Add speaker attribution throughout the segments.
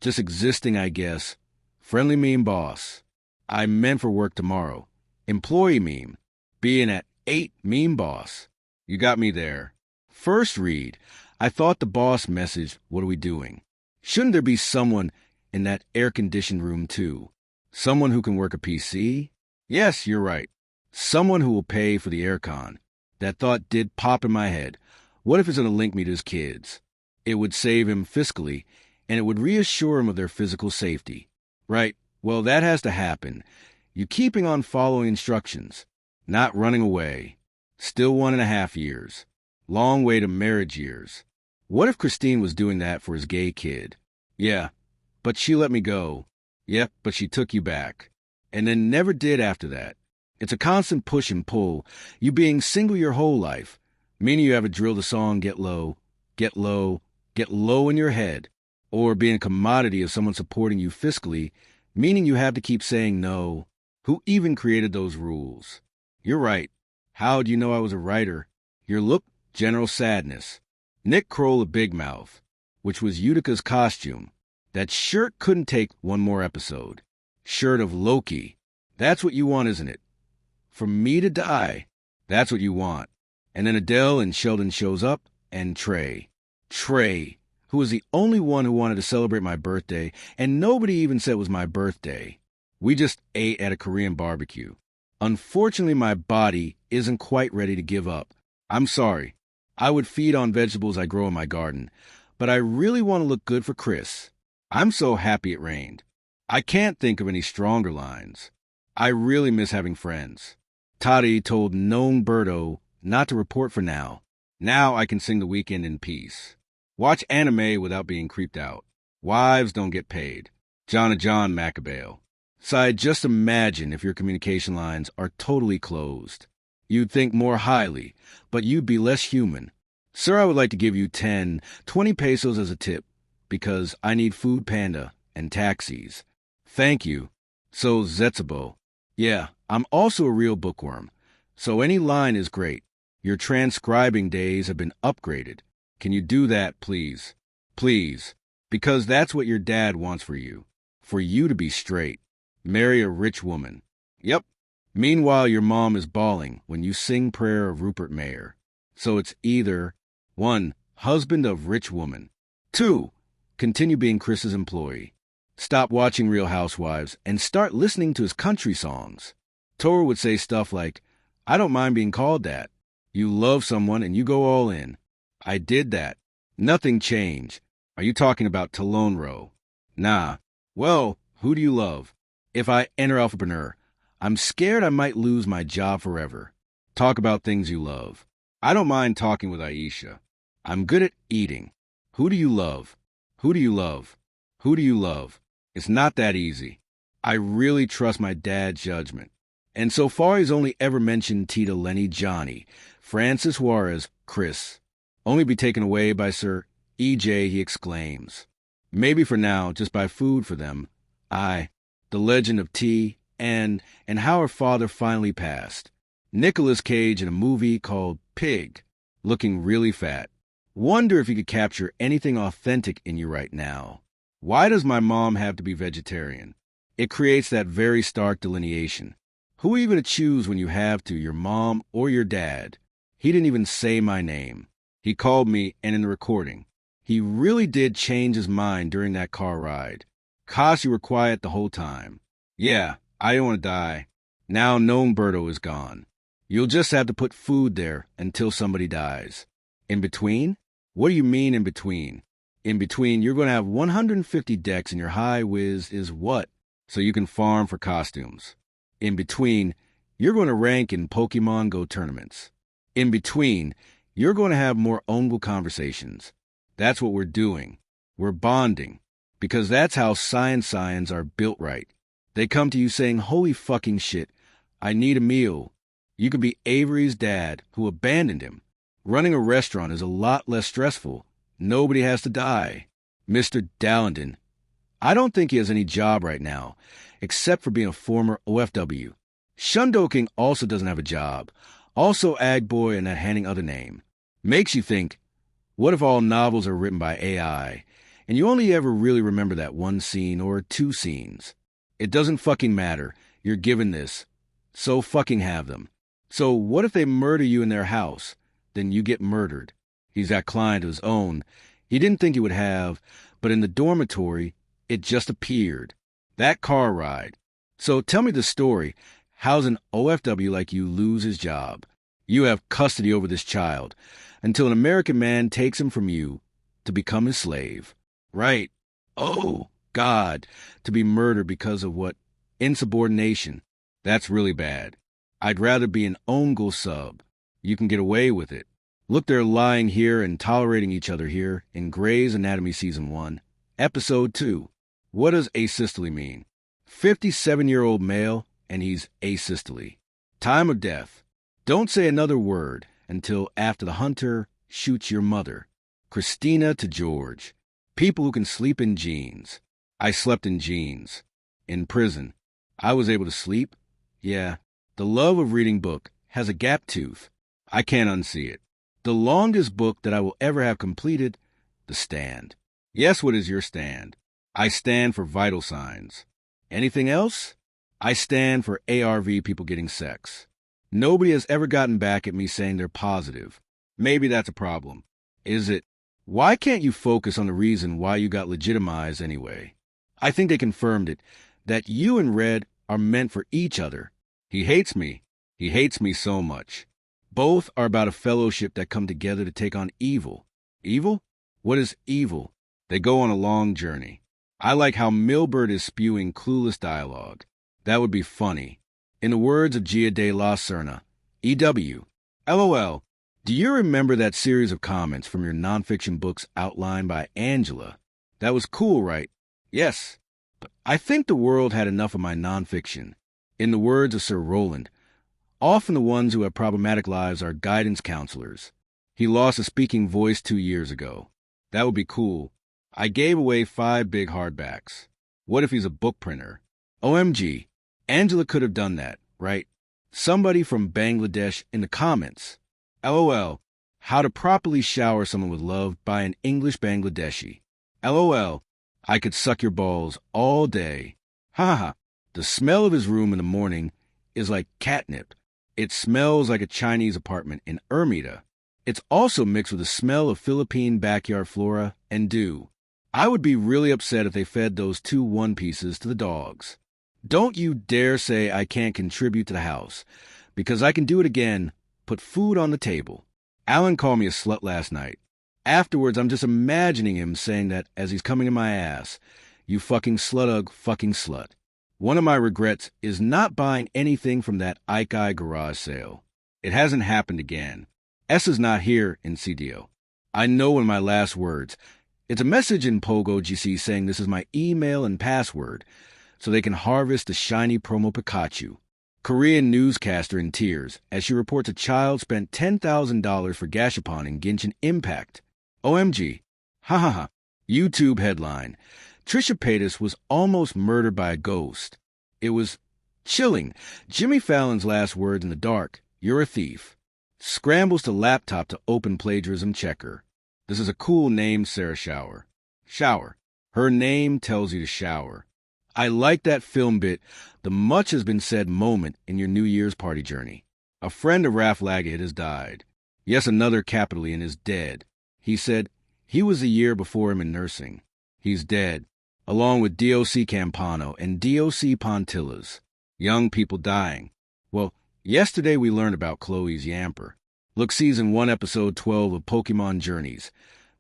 Speaker 1: Just existing, I guess. Friendly meme boss. I'm meant for work tomorrow. Employee meme. Being at 8 meme boss. You got me there. First read. I thought the boss messaged, what are we doing? Shouldn't there be someone in that air-conditioned room too? Someone who can work a PC? Yes, you're right. Someone who will pay for the aircon. That thought did pop in my head. What if it's going to link me to his kids? It would save him fiscally, and it would reassure him of their physical safety. Right, well, that has to happen. You keeping on following instructions, not running away. Still 1.5 years. Long way to marriage years. What if Christine was doing that for his gay kid? Yeah, but she let me go. Yep, but she took you back. And then never did after that. It's a constant push and pull, you being single your whole life, meaning you have to drill the song get low, get low, get low in your head, or being a commodity of someone supporting you fiscally, meaning you have to keep saying no. Who even created those rules? You're right. How do you know I was a writer? Your look, general sadness. Nick Kroll a big mouth, which was Utica's costume. That shirt couldn't take one more episode. Shirt of Loki. That's what you want, isn't it? For me to die. That's what you want. And then Adele and Sheldon shows up, and Trey. Trey, who was the only one who wanted to celebrate my birthday, and nobody even said it was my birthday. We just ate at a Korean barbecue. Unfortunately, my body isn't quite ready to give up. I'm sorry. I would feed on vegetables I grow in my garden, but I really want to look good for Chris. I'm so happy it rained. I can't think of any stronger lines. I really miss having friends. Toddy told Known Birdo not to report for now. Now I can sing the weekend in peace. Watch anime without being creeped out. Wives don't get paid. John Macabale. Side, just imagine if your communication lines are totally closed. You'd think more highly, but you'd be less human. Sir, I would like to give you 10, 20 pesos as a tip, because I need Food Panda and taxis. Thank you. So, Zetsubo. Yeah, I'm also a real bookworm, so any line is great. Your transcribing days have been upgraded. Can you do that, please? Please. Because that's what your dad wants for you. For you to be straight. Marry a rich woman. Yep. Meanwhile, your mom is bawling when you sing prayer of Rupert Mayer. So it's either 1. Husband of rich woman. 2. Continue being Chris's employee. Stop watching Real Housewives and start listening to his country songs. Tora would say stuff like, I don't mind being called that. You love someone and you go all in. I did that. Nothing changed. Are you talking about Talone Row? Nah. Well, who do you love? If I enter Alphapreneur, I'm scared I might lose my job forever. Talk about things you love. I don't mind talking with Aisha. I'm good at eating. Who do you love? Who do you love? Who do you love? It's not that easy. I really trust my dad's judgment. And so far he's only ever mentioned Tita Lenny Johnny, Francis Juarez, Chris. Only be taken away by Sir E.J., he exclaims. Maybe for now, just buy food for them. The legend of T, and how her father finally passed. Nicolas Cage in a movie called Pig, looking really fat. Wonder if you could capture anything authentic in you right now. Why does my mom have to be vegetarian? It creates that very stark delineation. Who are you going to choose when you have to, your mom or your dad? He didn't even say my name. He called me, and in the recording, he really did change his mind during that car ride. Cos, you were quiet the whole time. Yeah, I don't want to die. Now Known Birdo is gone. You'll just have to put food there until somebody dies. In between? What do you mean in between? In between, you're going to have 150 decks and your high whiz is what? So you can farm for costumes. In between, you're going to rank in Pokemon Go tournaments. In between, you're going to have more ownable conversations. That's what we're doing. We're bonding. Because that's how science are built right. They come to you saying, holy fucking shit, I need a meal. You could be Avery's dad who abandoned him. Running a restaurant is a lot less stressful. Nobody has to die. Mr. Dallenden. I don't think he has any job right now, except for being a former OFW. Shundo King also doesn't have a job. Also Ag Boy and that handing other name. Makes you think, what if all novels are written by AI? and you only ever really remember that one scene or two scenes. It doesn't fucking matter. You're given this. So fucking have them. So what if they murder you in their house? Then you get murdered. He's that client of his own. He didn't think he would have, but in the dormitory, it just appeared. That car ride. So tell me the story. How's an OFW like you lose his job? You have custody over this child until an American man takes him from you to become his slave. Right. Oh, God. To be murdered because of what? Insubordination. That's really bad. I'd rather be an ONGL sub. You can get away with it. Look, they're lying here and tolerating each other here in Grey's Anatomy Season 1, Episode 2. What does asystole mean? 57-year-old male, and he's asystole. Time of death. Don't say another word until after the hunter shoots your mother. Christina to George. People who can sleep in jeans. I slept in jeans. In prison. I was able to sleep. Yeah. The love of reading book has a gap tooth. I can't unsee it. The longest book that I will ever have completed, The Stand. Yes, what is your stand? I stand for vital signs. Anything else? I stand for ARV people getting sex. Nobody has ever gotten back at me saying they're positive. Maybe that's a problem. Is it? Why can't you focus on the reason why you got legitimized anyway? I think they confirmed it, that you and Red are meant for each other. He hates me. He hates me so much. Both are about a fellowship that come together to take on evil. Evil? What is evil? They go on a long journey. I like how Milbert is spewing clueless dialogue. That would be funny. In the words of Gia de la Serna, EW, LOL, do you remember that series of comments from your nonfiction books outlined by Angela? That was cool, right? Yes. But I think the world had enough of my nonfiction. In the words of Sir Roland, often the ones who have problematic lives are guidance counselors. He lost a speaking voice 2 years ago. That would be cool. I gave away 5 big hardbacks. What if he's a book printer? OMG. Angela could have done that, right? Somebody from Bangladesh in the comments. LOL. How to properly shower someone with love by an English Bangladeshi. LOL. I could suck your balls all day. Ha ha. The smell of his room in the morning is like catnip. It smells like a Chinese apartment in Ermita. It's also mixed with the smell of Philippine backyard flora and dew. I would be really upset if they fed those 2 one-pieces to the dogs. Don't you dare say I can't contribute to the house, because I can do it again, put food on the table. Alan called me a slut last night. Afterwards, I'm just imagining him saying that as he's coming in my ass. You fucking slutug fucking slut. One of my regrets is not buying anything from that Ike Eye garage sale. It hasn't happened again. S is not here in CDO. I know one of my last words. It's a message in Pogo GC saying this is my email and password, so they can harvest the shiny promo Pikachu. Korean newscaster in tears as she reports a child spent $10,000 for Gashapon in Genshin Impact. OMG. Ha ha ha. YouTube headline. Trisha Paytas was almost murdered by a ghost. It was chilling. Jimmy Fallon's last words in the dark. You're a thief. Scrambles to laptop to open plagiarism checker. This is a cool name, Sarah Shower. Shower. Her name tells you to shower. I like that film bit, the much has been said moment in your New Year's party journey. A friend of Ralph Laggett has died. Yes, another Capitolian is dead. He said he was a year before him in nursing. He's dead, along with DOC Campano and DOC Pontillas. Young people dying. Well, yesterday we learned about Chloe's Yamper. Look, Season 1, Episode 12 of Pokemon Journeys.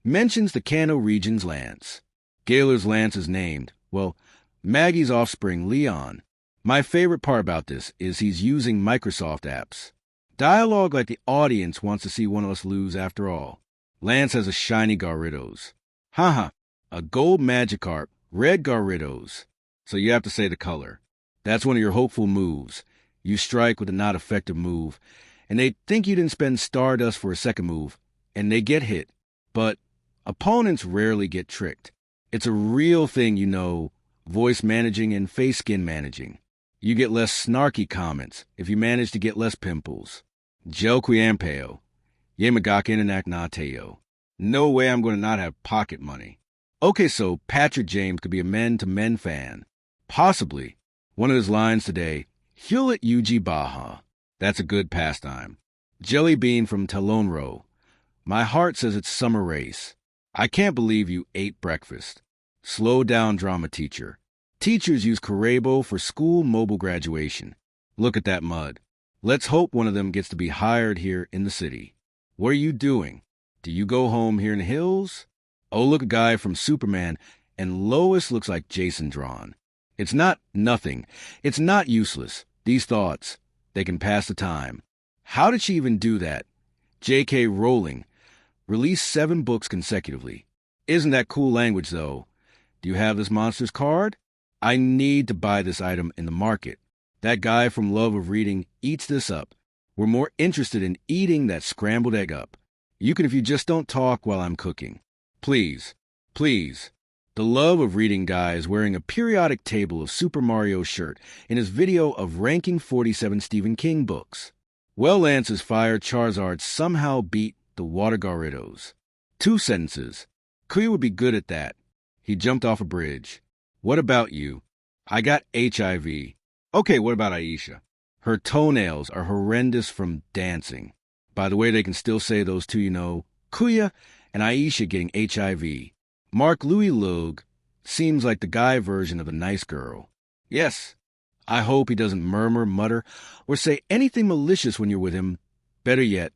Speaker 1: Mentions the Kanto region's Lance. Galar's Lance is named, well, Maggie's offspring, Leon. My favorite part about this is he's using Microsoft apps. Dialogue like the audience wants to see one of us lose after all. Lance has a shiny Gyarados. Haha, a gold Magikarp, red Gyarados. So you have to say the color. That's one of your hopeful moves. You strike with a not effective move, and they think you didn't spend Stardust for a second move, and they get hit. But opponents rarely get tricked. It's a real thing, you know, voice managing and face skin managing. You get less snarky comments if you manage to get less pimples. Gel Quiampeo. Yemagaka Inanak Nateo. No way I'm going to not have pocket money. Okay, so Patrick James could be a men-to-men fan. Possibly. One of his lines today, Hewlett Yuji Baha. That's a good pastime. Jelly Bean from Telonro. My heart says it's summer race. I can't believe you ate breakfast. Slow down, drama teacher. Teachers use Carebo for school mobile graduation. Look at that mud. Let's hope one of them gets to be hired here in the city. What are you doing? Do you go home here in the hills? Oh, look, a guy from Superman, and Lois looks like Jason drawn. It's not nothing. It's not useless. These thoughts, they can pass the time. How did she even do that? J.K. Rowling released 7 books consecutively. Isn't that cool language, though? Do you have this monster's card? I need to buy this item in the market. That guy from Love of Reading eats this up. We're more interested in eating that scrambled egg up. You can if you just don't talk while I'm cooking. Please, please. The Love of Reading guy is wearing a periodic table of Super Mario shirt in his video of ranking 47 Stephen King books. Well, Lance's Fire Charizard somehow beat the Water Gyarados. 2 sentences. Kuya would be good at that. He jumped off a bridge. What about you? I got HIV. Okay, what about Aisha? Her toenails are horrendous from dancing. By the way, they can still say those two, Kuya and Aisha getting HIV. Mark Louis Lug seems like the guy version of the nice girl. Yes, I hope he doesn't murmur, mutter, or say anything malicious when you're with him. Better yet,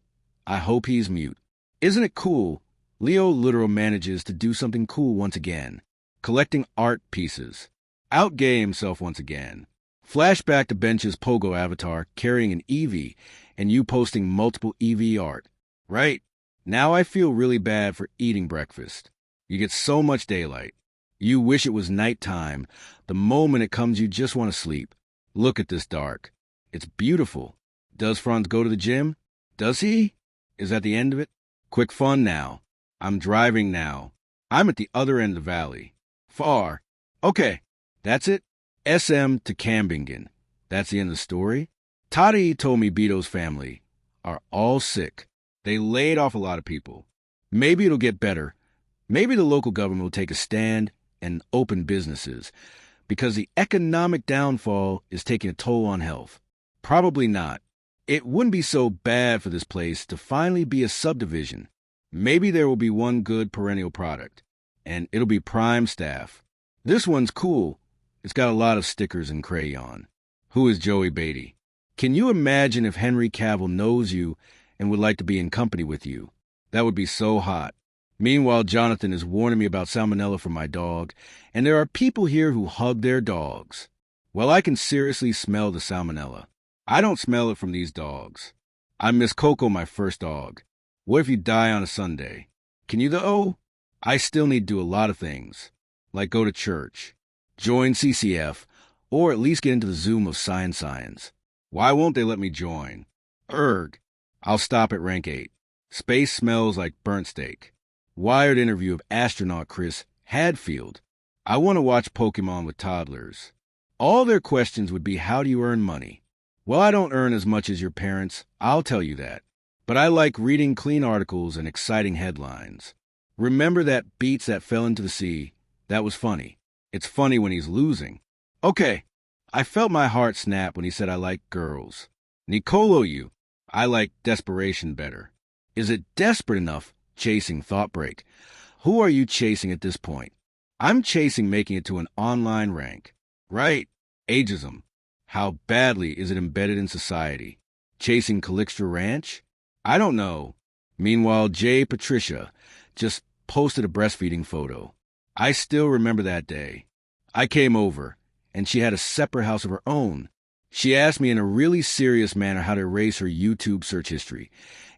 Speaker 1: I hope he's mute. Isn't it cool? Leo Literal manages to do something cool once again. Collecting art pieces. Outgay himself once again. Flashback to Bench's Pogo avatar carrying an Eevee and you posting multiple Eevee art. Right? Now I feel really bad for eating breakfast. You get so much daylight. You wish it was nighttime. The moment it comes, you just want to sleep. Look at this dark. It's beautiful. Does Franz go to the gym? Does he? Is that the end of it? Quick fun now. I'm driving now. I'm at the other end of the valley. Far. Okay, that's it. SM to Cambingen. That's the end of the story. Toddy told me Beto's family are all sick. They laid off a lot of people. Maybe it'll get better. Maybe the local government will take a stand and open businesses because the economic downfall is taking a toll on health. Probably not. It wouldn't be so bad for this place to finally be a subdivision. Maybe there will be one good perennial product, and it'll be prime staff. This one's cool. It's got a lot of stickers and crayon. Who is Joey Beatty? Can you imagine if Henry Cavill knows you and would like to be in company with you? That would be so hot. Meanwhile, Jonathan is warning me about salmonella for my dog, and there are people here who hug their dogs. Well, I can seriously smell the salmonella. I don't smell it from these dogs. I miss Coco, my first dog. What if you die on a Sunday? Can you though? I still need to do a lot of things, like go to church, join CCF, or at least get into the Zoom of science. Why won't they let me join? Erg. I'll stop at rank 8. Space smells like burnt steak. Wired interview of astronaut Chris Hadfield. I want to watch Pokemon with toddlers. All their questions would be, how do you earn money? Well, I don't earn as much as your parents, I'll tell you that. But I like reading clean articles and exciting headlines. Remember that Beats that fell into the sea? That was funny. It's funny when he's losing. Okay, I felt my heart snap when he said I like girls. Nicolo you. I like desperation better. Is it desperate enough? Chasing thought break. Who are you chasing at this point? I'm chasing making it to an online rank. Right. Ageism. How badly is it embedded in society? Chasing Calixtra Ranch? I don't know. Meanwhile, J. Patricia just posted a breastfeeding photo. I still remember that day. I came over, and she had a separate house of her own. She asked me in a really serious manner how to erase her YouTube search history,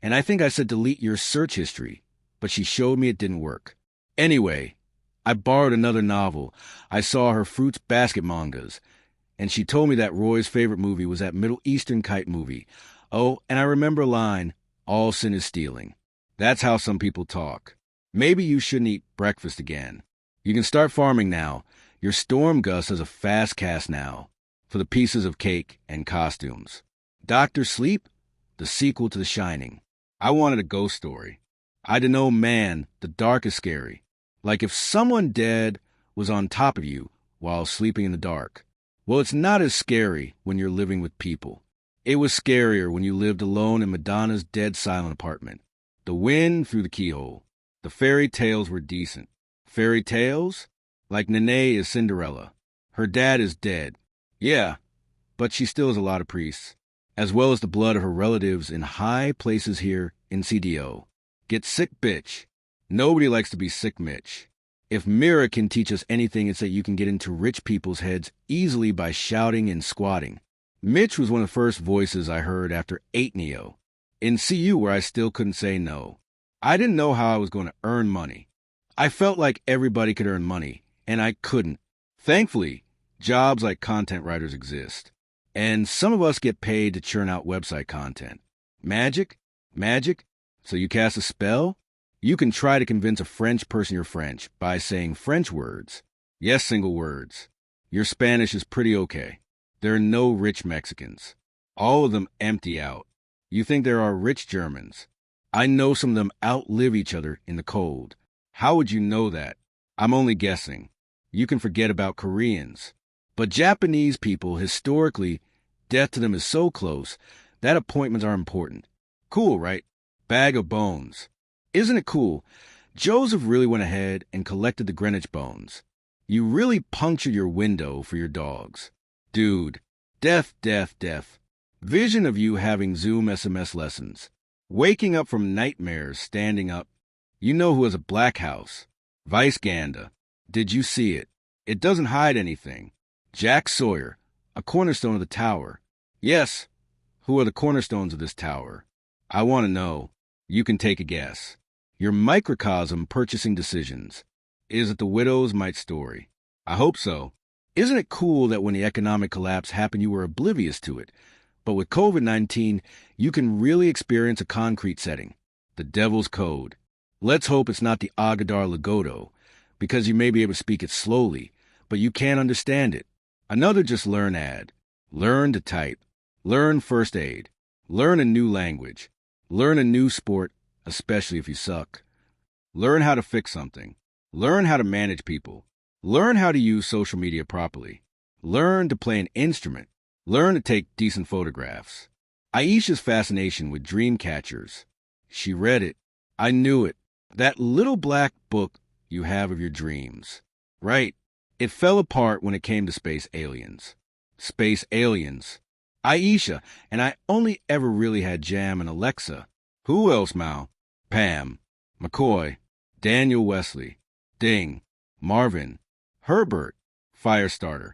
Speaker 1: and I think I said delete your search history, but she showed me it didn't work. Anyway, I borrowed another novel. I saw her Fruits Basket mangas, and she told me that Roy's favorite movie was that Middle Eastern kite movie. Oh, and I remember a line, all sin is stealing. That's how some people talk. Maybe you shouldn't eat breakfast again. You can start farming now. Your Storm Gus has a fast cast now for the pieces of cake and costumes. Dr. Sleep, the sequel to The Shining. I wanted a ghost story. I know, man, the dark is scary. Like if someone dead was on top of you while sleeping in the dark. Well, it's not as scary when you're living with people. It was scarier when you lived alone in Madonna's dead silent apartment. The wind through the keyhole. The fairy tales were decent. Fairy tales? Like Nene is Cinderella. Her dad is dead. Yeah, but she still has a lot of priests, as well as the blood of her relatives in high places here in CDO. Get sick, bitch. Nobody likes to be sick, Mitch. If Mira can teach us anything, it's that you can get into rich people's heads easily by shouting and squatting. Mitch was one of the first voices I heard after 8 Neo. In CU, where I still couldn't say no. I didn't know how I was going to earn money. I felt like everybody could earn money, and I couldn't. Thankfully, jobs like content writers exist. And some of us get paid to churn out website content. Magic? Magic? So you cast a spell? You can try to convince a French person you're French by saying French words. Yes, single words. Your Spanish is pretty okay. There are no rich Mexicans. All of them empty out. You think there are rich Germans. I know some of them outlive each other in the cold. How would you know that? I'm only guessing. You can forget about Koreans. But Japanese people, historically, death to them is so close that appointments are important. Cool, right? Bag of bones. Isn't it cool? Joseph really went ahead and collected the Greenwich bones. You really punctured your window for your dogs. Dude, death. Vision of you having Zoom SMS lessons. Waking up from nightmares, standing up. You know who has a black house. Vice Ganda. Did you see it? It doesn't hide anything. Jack Sawyer, a cornerstone of the tower. Yes. Who are the cornerstones of this tower? I want to know. You can take a guess. Your microcosm purchasing decisions. Is it the widow's mite story? I hope so. Isn't it cool that when the economic collapse happened, you were oblivious to it? But with COVID-19, you can really experience a concrete setting. The devil's code. Let's hope it's not the Agadar Lagodo, because you may be able to speak it slowly, but you can't understand it. Another just learn ad. Learn to type. Learn first aid. Learn a new language. Learn a new sport, especially if you suck. Learn how to fix something. Learn how to manage people. Learn how to use social media properly. Learn to play an instrument. Learn to take decent photographs. Aisha's fascination with dream catchers. She read it. I knew it. That little black book you have of your dreams. Right. It fell apart when it came to space aliens. Space aliens. Aisha, and I only ever really had Jam and Alexa. Who else, Mal? Pam, McCoy, Daniel Wesley, Ding, Marvin, Herbert, Firestarter,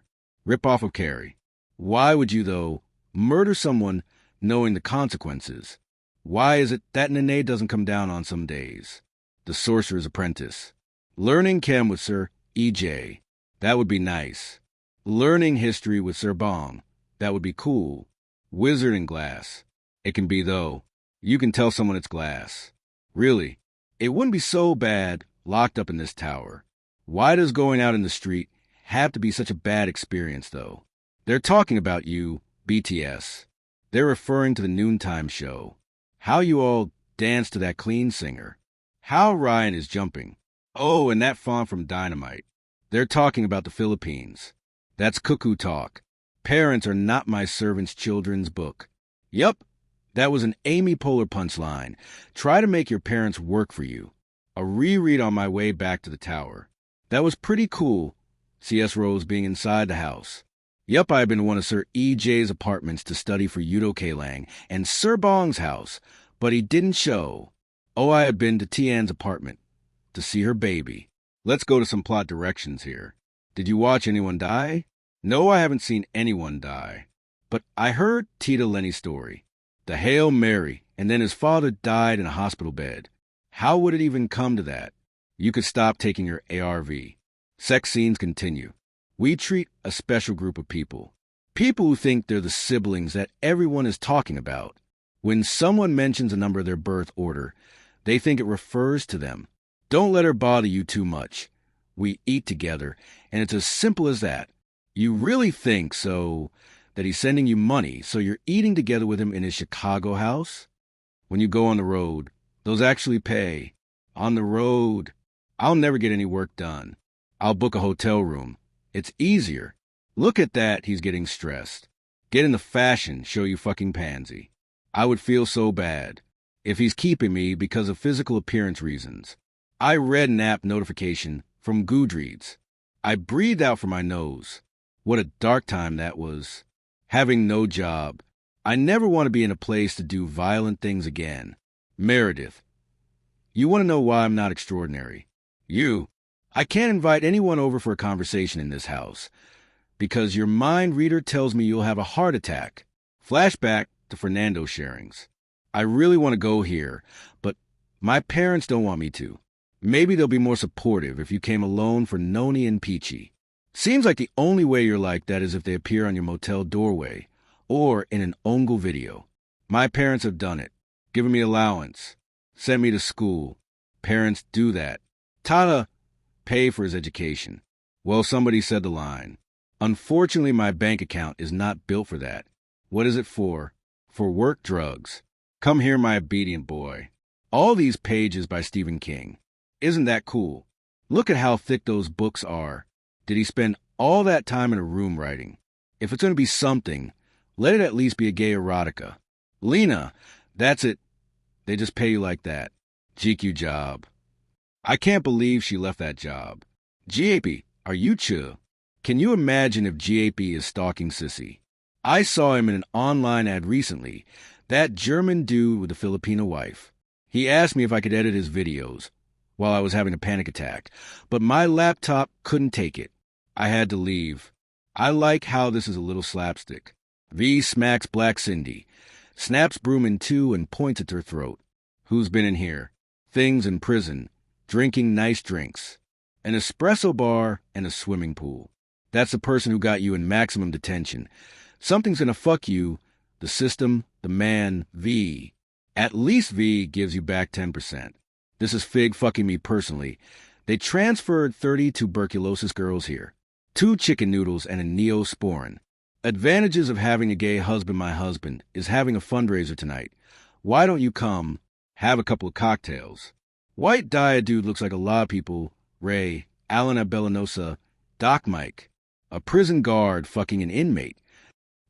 Speaker 1: ripoff of Carrie. Why would you, though, murder someone knowing the consequences? Why is it that Nene doesn't come down on some days? The Sorcerer's Apprentice. Learning Chem with Sir E.J. That would be nice. Learning history with Sir Bong. That would be cool. Wizard and glass. It can be, though. You can tell someone it's glass. Really, it wouldn't be so bad locked up in this tower. Why does going out in the street have to be such a bad experience, though? They're talking about you, BTS. They're referring to the noontime show. How you all dance to that clean singer. How Ryan is jumping. Oh, and that fawn from Dynamite. They're talking about the Philippines. That's cuckoo talk. Parents are not my servants' children's book. Yup, that was an Amy Poehler punchline. Try to make your parents work for you. A reread on my way back to the tower. That was pretty cool, C.S. Rose being inside the house. Yup, I had been to one of Sir E.J.'s apartments to study for Udo K-Lang, and Sir Bong's house, but he didn't show. Oh, I had been to Tian's apartment to see her baby. Let's go to some plot directions here. Did you watch anyone die? No, I haven't seen anyone die. But I heard Tita Lenny's story. The Hail Mary, and then his father died in a hospital bed. How would it even come to that? You could stop taking your ARV. Sex scenes continue. We treat a special group of people. People who think they're the siblings that everyone is talking about. When someone mentions a number of their birth order, they think it refers to them. Don't let her bother you too much. We eat together, and it's as simple as that. You really think so that he's sending you money, so you're eating together with him in his Chicago house? When you go on the road, those actually pay. On the road. I'll never get any work done. I'll book a hotel room. It's easier. Look at that, he's getting stressed. Get into fashion, show you fucking pansy. I would feel so bad if he's keeping me because of physical appearance reasons. I read an app notification from Goodreads. I breathed out from my nose. What a dark time that was. Having no job. I never want to be in a place to do violent things again. Meredith. You want to know why I'm not extraordinary? I can't invite anyone over for a conversation in this house because your mind reader tells me you'll have a heart attack. Flashback to Fernando sharings. I really want to go here, but my parents don't want me to. Maybe they'll be more supportive if you came alone for Noni and Peachy. Seems like the only way you're like that is if they appear on your motel doorway or in an Ongle video. My parents have done it, given me allowance, sent me to school. Parents do that. Tata pay for his education. Well, somebody said the line. Unfortunately, my bank account is not built for that. What is it for? For work drugs. Come here, my obedient boy. All these pages by Stephen King. Isn't that cool? Look at how thick those books are. Did he spend all that time in a room writing? If it's going to be something, let it at least be a gay erotica. Lena, that's it. They just pay you like that. GQ job. I can't believe she left that job. GAP, are you chill? Can you imagine if GAP is stalking Sissy? I saw him in an online ad recently. That German dude with the Filipino wife. He asked me if I could edit his videos while I was having a panic attack, but my laptop couldn't take it. I had to leave. I like how this is a little slapstick. V smacks Black Cindy, snaps broom in two and points at her throat. Who's been in here? Things in prison, drinking nice drinks. An espresso bar and a swimming pool. That's the person who got you in maximum detention. Something's gonna fuck you, the system, the man, V. At least V gives you back 10%. This is Fig fucking me personally. They transferred 30 tuberculosis girls here. 2 chicken noodles and a Neosporin. Advantages of having a gay husband. My husband is having a fundraiser tonight. Why don't you come, have a couple of cocktails? White diet dude looks like a lot of people. Ray, Alan Abellanosa, Doc Mike. A prison guard fucking an inmate.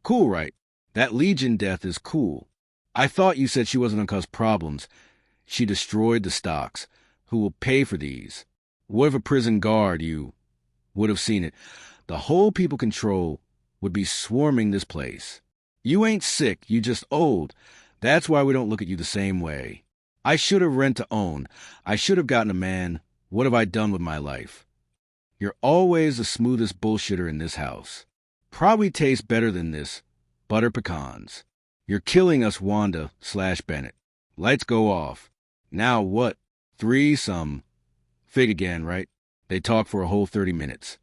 Speaker 1: Cool, right? That Legion death is cool. I thought you said she wasn't gonna cause problems. She destroyed the stocks. Who will pay for these? What if a prison guard, you would have seen it? The whole people control would be swarming this place. You ain't sick, you just old. That's why we don't look at you the same way. I should have rent to own. I should have gotten a man. What have I done with my life? You're always the smoothest bullshitter in this house. Probably tastes better than this. Butter pecans. You're killing us, Wanda/Bennett. Lights go off. Now what? 3 some. Fig again, right? They talk for a whole 30 minutes.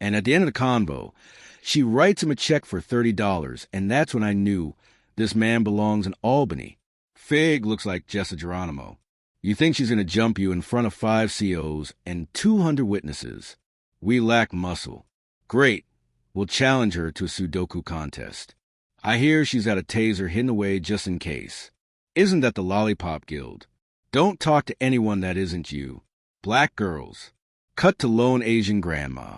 Speaker 1: And at the end of the convo, she writes him a check for $30, and that's when I knew this man belongs in Albany. Fig looks like Jessa Geronimo. You think she's going to jump you in front of 5 COs and 200 witnesses. We lack muscle. Great. We'll challenge her to a Sudoku contest. I hear she's got a taser hidden away just in case. Isn't that the Lollipop Guild? Don't talk to anyone that isn't you. Black girls. Cut to lone Asian grandma.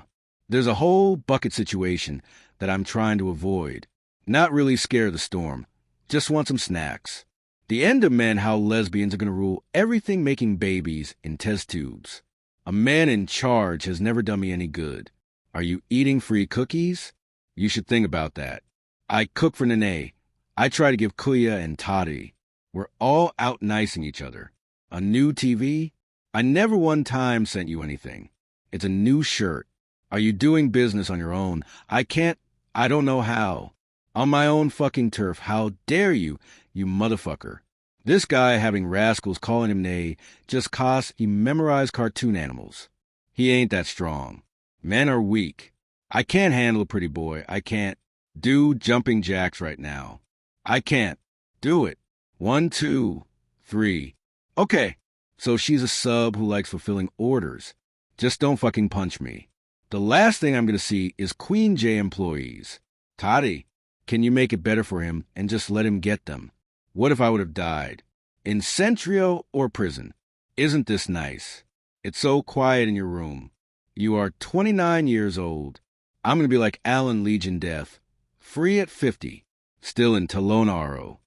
Speaker 1: There's a whole bucket situation that I'm trying to avoid. Not really scared of the storm. Just want some snacks. The end of men how lesbians are going to rule everything making babies in test tubes. A man in charge has never done me any good. Are you eating free cookies? You should think about that. I cook for Nene. I try to give Kuya and Toddy. We're all out nicing each other. A new TV? I never one time sent you anything. It's a new shirt. Are you doing business on your own? I don't know how. On my own fucking turf. How dare you, you motherfucker. This guy having rascals calling him nay just 'cause he memorized cartoon animals. He ain't that strong. Men are weak. I can't handle a pretty boy. I can't do jumping jacks right now. I can't do it. 1, 2, 3. Okay, so she's a sub who likes fulfilling orders. Just don't fucking punch me. The last thing I'm going to see is Queen J employees. Toddy, can you make it better for him and just let him get them? What if I would have died? In Centrio or prison? Isn't this nice? It's so quiet in your room. You are 29 years old. I'm going to be like Alan Legion Death, free at 50, still in Talonaro.